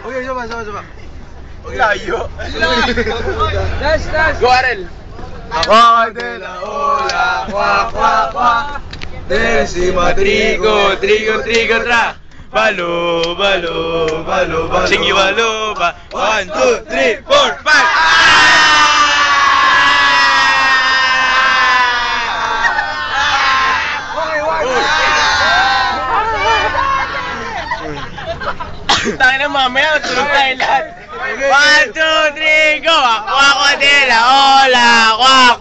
Okay, sama. Layo. Dash. Go, Arel. Ako de la ola, kwa. Decima trigo, tra. Balo. Sige, balo ba. 1, 2, 3, 4, 5. Tangina mamaya, tulog tayo lahat. 1, 2, 3, go! Ako de la ola, kwa.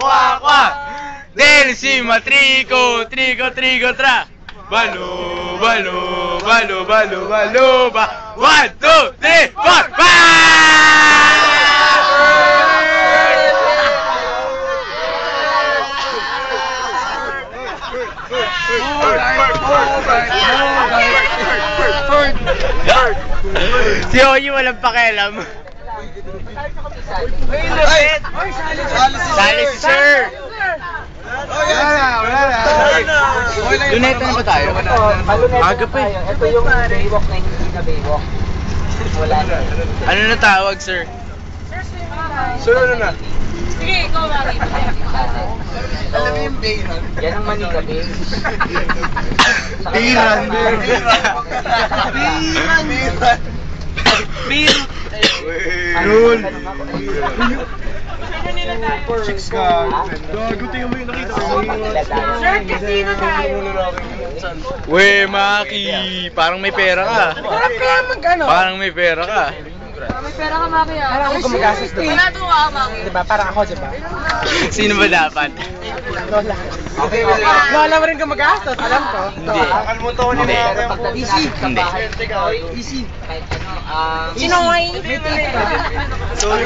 Decima trigo, tra. Balo ba. 1, 2, 3, 4, 5! Si Oyi walang pakialam. Salis, sir! Wala na. Luneta na ba tayo? Aga pa eh. Ito yung Baywalk na hindi na Baywalk. Wala na. Ano na tawag, sir? Sir, ano na? Sige, ikaw Mari. Alam mo yung Bayran? Yan ang Manila Bay. Bayran. Yun. Chicks ka. Gago, tingnan mo yung nakita ko. Sir, casino tayo. We, Maki, parang may pera ka. Parang kaya mag-ano? Parang may pera ka. May pera ka, Maki. Parang ako gumagastos doon. Wala doon ka, Maki. Diba? Parang ako, diba? Sino ba dapat? Lola. Lola mo rin gumagastos, alam ko. Hindi. Nakalimutan ko Hindi. Easy. Hindi. Easy. Sino nga yun? Sorry,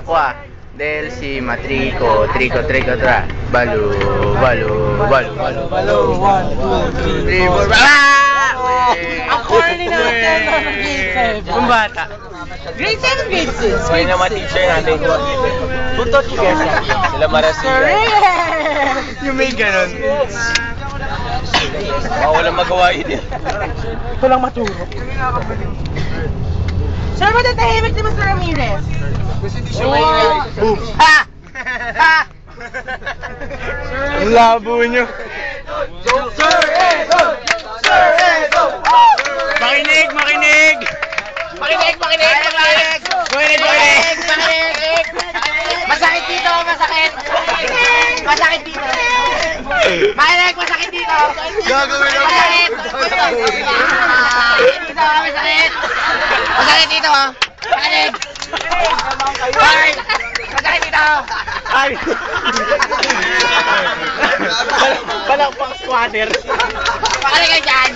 Kwa. Del si matrico, trico, tra. Balo. 1, 2, 3, 4. Ang corny naman tayo ng grade 7. Kung bata. Grade 7, grade 6. May naman teacher natin. Buntot yung gesa. Sila Marasila. Yung may ganon. Walang magawa yun. Ito lang maturo. Sir, matatahimik si Mr. Ramirez. Boom. Ha! Ang labo nyo. Makinig! Masakit dito. Masakit dito. Gagawin ako. Masakit dito. Makinig. Hoy! Masakit dito. Ay! Palakpak squatter. Makinig ka dyan.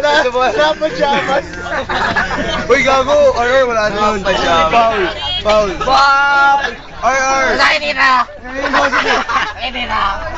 Nasa pajamas. Uy, gago. RR, wala na yun. Foul. Wow! RR. Masakit dito. Masakit dito.